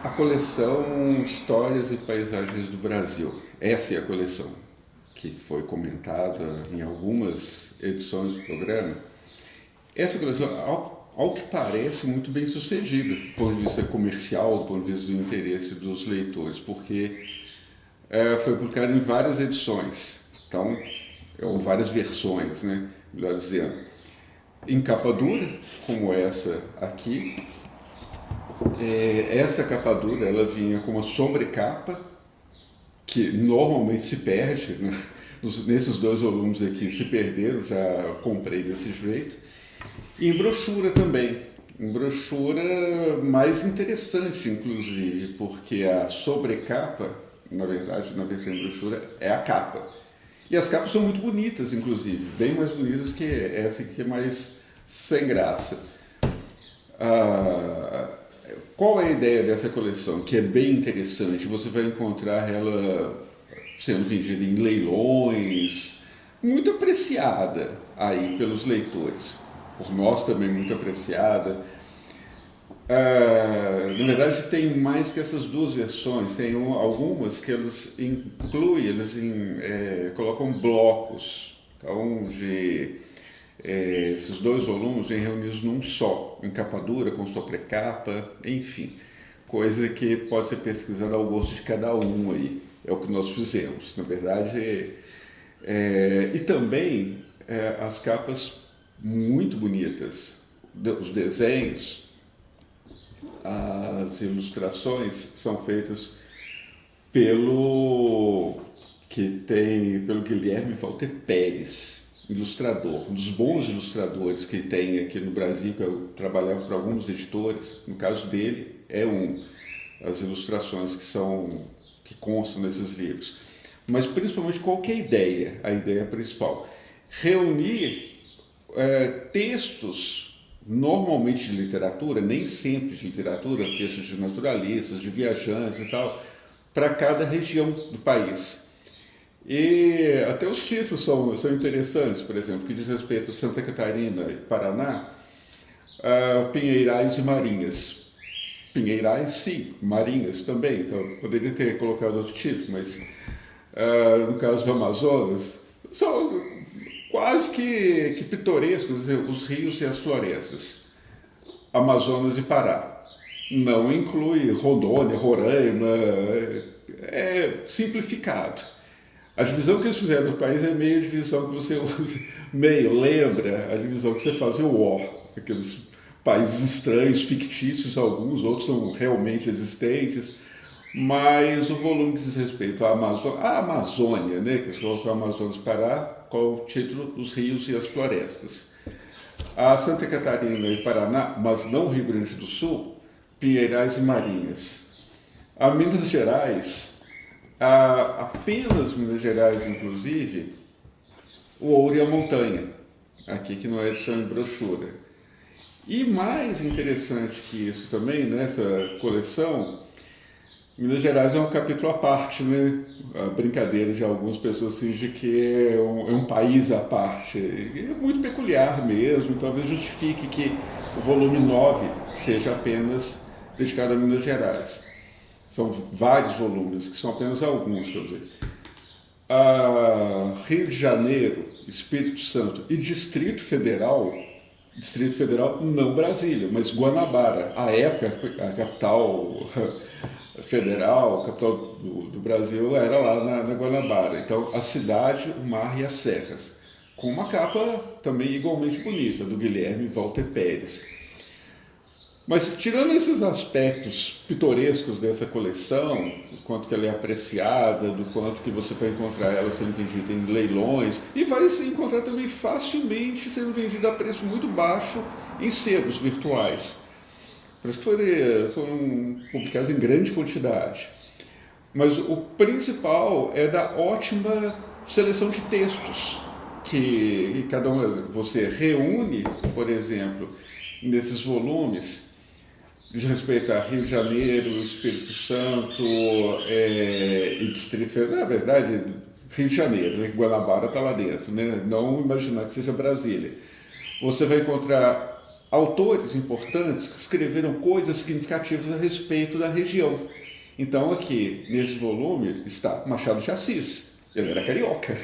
A coleção Histórias e Paisagens do Brasil. Essa é a coleção que foi comentada em algumas edições do programa. Essa coleção, ao que parece, muito bem sucedida do ponto de vista comercial, do ponto de vista do interesse dos leitores, porque foi publicada em várias edições, então, ou várias versões, né? Melhor dizendo, em capa dura, como essa aqui. Essa capa dura, ela vinha com uma sobrecapa, que normalmente se perde, né? Nesses dois volumes aqui se perderam, já comprei desse jeito. E em brochura também, em brochura mais interessante, inclusive, porque a sobrecapa, na verdade, na versão em brochura, é a capa. E as capas são muito bonitas, inclusive, bem mais bonitas que essa aqui, que é mais sem graça. Qual é a ideia dessa coleção? Que é bem interessante. Você vai encontrar ela sendo vendida em leilões, muito apreciada aí pelos leitores. Por nós também muito apreciada. Na verdade, tem mais que essas duas versões. Tem algumas que eles incluem, colocam blocos, então, esses dois volumes vêm reunidos num só, em capa dura, com sobrecapa, enfim, coisa que pode ser pesquisada ao gosto de cada um aí. É o que nós fizemos, na verdade. E também as capas muito bonitas, os desenhos, as ilustrações são feitas pelo Guilherme Walter Pérez, ilustrador, um dos bons ilustradores que tem aqui no Brasil, que eu trabalhava para alguns editores, no caso dele as ilustrações que constam nesses livros. Mas principalmente qual que é a ideia principal? Reunir textos normalmente de literatura, nem sempre de literatura, textos de naturalistas, de viajantes e tal, para cada região do país. E até os títulos são interessantes, por exemplo, que diz respeito a Santa Catarina e Paraná, Pinheirais e Marinhas. Pinheirais, sim, Marinhas também, então poderia ter colocado outro título, mas no caso do Amazonas, são quase que pitorescos os rios e as florestas. Amazonas e Pará. Não inclui Rondônia, Roraima, é simplificado. A divisão que eles fizeram no país é meio divisão que você usa, meio lembra a divisão que você faz em War, aqueles países estranhos, fictícios alguns, outros são realmente existentes, mas o volume que diz respeito à Amazônia, né, que eles colocam Amazonas Pará, qual o título? Os rios e as florestas. A Santa Catarina e Paraná, mas não Rio Grande do Sul, Pinheirais e Marinhas. A Minas Gerais, apenas Minas Gerais, inclusive, o Ouro e a Montanha, aqui que não é edição em brochura. E mais interessante que isso também, nessa coleção, Minas Gerais é um capítulo à parte, né? A brincadeira de algumas pessoas assim, de que é um país à parte. É muito peculiar mesmo, talvez justifique que o volume 9 seja apenas dedicado a Minas Gerais. São vários volumes, que são apenas alguns, quer dizer. Rio de Janeiro, Espírito Santo e Distrito Federal não Brasília, mas Guanabara, à época a capital federal, a capital do Brasil era lá na Guanabara. Então, a cidade, o mar e as serras, com uma capa também igualmente bonita, do Guilherme Walter Pérez. Mas, tirando esses aspectos pitorescos dessa coleção, do quanto que ela é apreciada, do quanto que você vai encontrar ela sendo vendida em leilões, e vai se encontrar também facilmente sendo vendida a preço muito baixo em sebos virtuais. Parece que foram publicados em grande quantidade. Mas o principal é da ótima seleção de textos, que cada um você reúne, por exemplo, nesses volumes, diz respeito a Rio de Janeiro, Espírito Santo e Distrito Federal. Na verdade, Rio de Janeiro, né? Guanabara está lá dentro, né? Não imaginar que seja Brasília. Você vai encontrar autores importantes que escreveram coisas significativas a respeito da região. Então, aqui, nesse volume, está Machado de Assis, ele era carioca.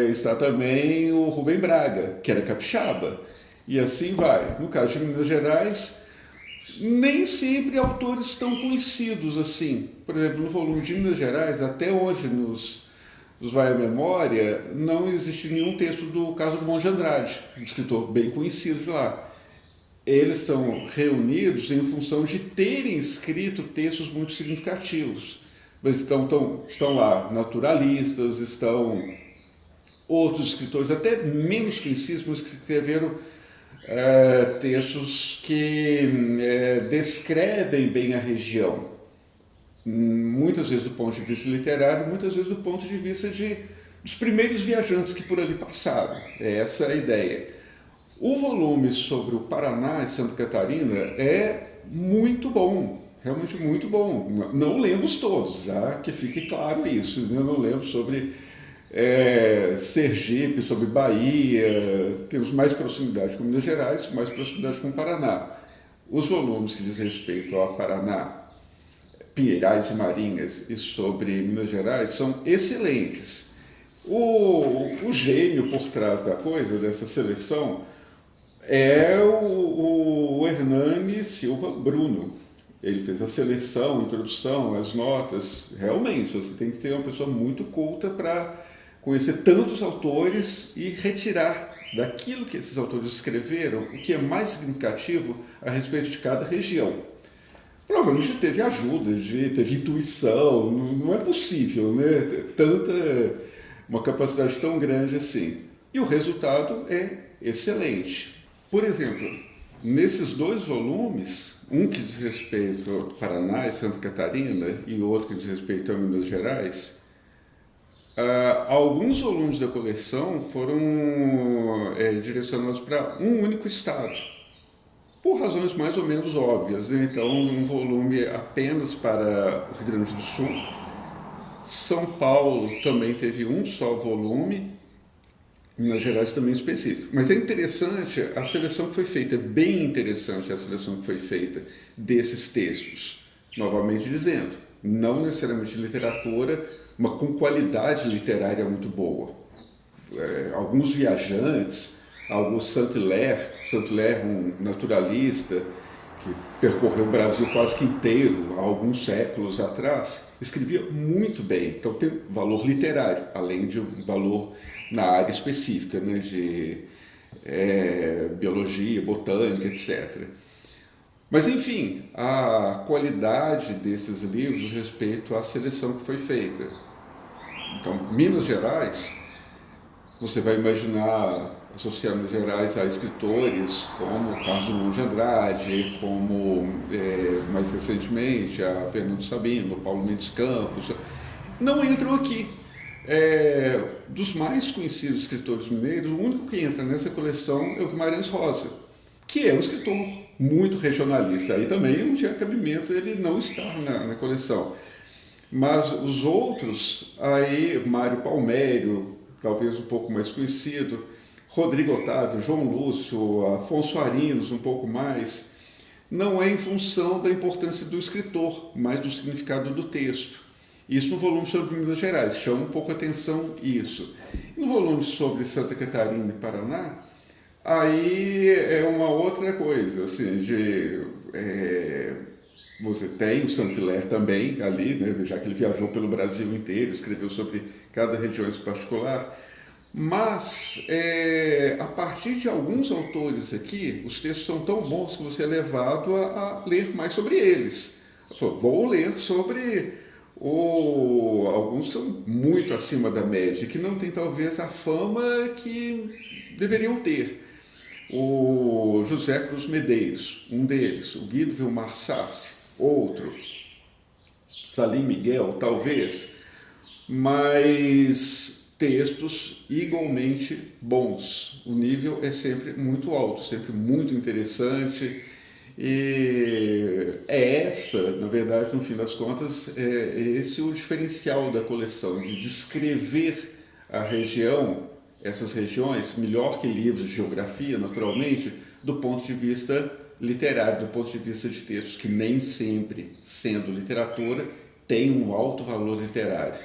Está também o Rubem Braga, que era capixaba. E assim vai. No caso de Minas Gerais, nem sempre autores tão conhecidos assim. Por exemplo, no volume de Minas Gerais, até hoje, nos vai à memória, não existe nenhum texto do Carlos Drummond de Andrade, um escritor bem conhecido de lá. Eles são reunidos em função de terem escrito textos muito significativos. Mas estão lá naturalistas, estão outros escritores até menos conhecidos, mas que escreveram textos que descrevem bem a região. Muitas vezes do ponto de vista literário, muitas vezes do ponto de vista dos primeiros viajantes que por ali passaram. Essa é a ideia. O volume sobre o Paraná e Santa Catarina é muito bom, realmente muito bom. Não lemos todos, já que fique claro isso. Eu não lembro sobre Sergipe, sobre Bahia, temos mais proximidade com Minas Gerais, mais proximidade com o Paraná. Os volumes que diz respeito ao Paraná, Pinheirais e Marinhas e sobre Minas Gerais são excelentes. O gênio por trás da coisa, dessa seleção, é o Hernani Silva Bruno. Ele fez a seleção, a introdução, as notas. Realmente, você tem que ser uma pessoa muito culta para conhecer tantos autores e retirar daquilo que esses autores escreveram o que é mais significativo a respeito de cada região. Provavelmente teve ajuda, teve intuição, não é possível, né? Uma capacidade tão grande assim. E o resultado é excelente. Por exemplo, nesses dois volumes, um que diz respeito ao Paraná e Santa Catarina e outro que diz respeito a Minas Gerais, alguns volumes da coleção foram direcionados para um único estado, por razões mais ou menos óbvias, né? Então, um volume apenas para o Rio Grande do Sul. São Paulo também teve um só volume, Minas Gerais também específico. Mas é interessante a seleção que foi feita, é bem interessante a seleção que foi feita desses textos. Novamente dizendo, não necessariamente literatura, mas com qualidade literária muito boa. Alguns viajantes, alguns Saint-Hilaire, um naturalista que percorreu o Brasil quase que inteiro há alguns séculos atrás, escrevia muito bem. Então tem valor literário, além de um valor na área específica, né, de biologia, botânica, etc. Mas, enfim, a qualidade desses livros respeito à seleção que foi feita. Então, Minas Gerais, você vai imaginar associar Minas Gerais a escritores como Carlos Drummond de Andrade, como, mais recentemente, a Fernando Sabino, Paulo Mendes Campos. Não entram aqui. Dos mais conhecidos escritores mineiros, o único que entra nessa coleção é o Guimarães Rosa, que é um escritor muito regionalista. Aí também não tinha cabimento ele não estar na coleção. Mas os outros, aí Mário Palmério, talvez um pouco mais conhecido, Rodrigo Otávio, João Lúcio, Afonso Arinos, um pouco mais, não é em função da importância do escritor, mas do significado do texto. Isso no volume sobre Minas Gerais, chama um pouco a atenção isso. No volume sobre Santa Catarina e Paraná, aí é uma outra coisa, assim, você tem o Saint-Hilaire também ali, né, já que ele viajou pelo Brasil inteiro, escreveu sobre cada região em particular, mas a partir de alguns autores aqui, os textos são tão bons que você é levado a ler mais sobre eles. Vou ler sobre alguns que são muito acima da média, que não têm talvez a fama que deveriam ter. O José Cruz Medeiros, um deles, o Guido Vilmar Sassi, outro, Salim Miguel, talvez, mas textos igualmente bons. O nível é sempre muito alto, sempre muito interessante. E na verdade, no fim das contas, esse o diferencial da coleção, de descrever a região, essas regiões, melhor que livros de geografia, naturalmente, do ponto de vista literário, do ponto de vista de textos que nem sempre, sendo literatura, tem um alto valor literário.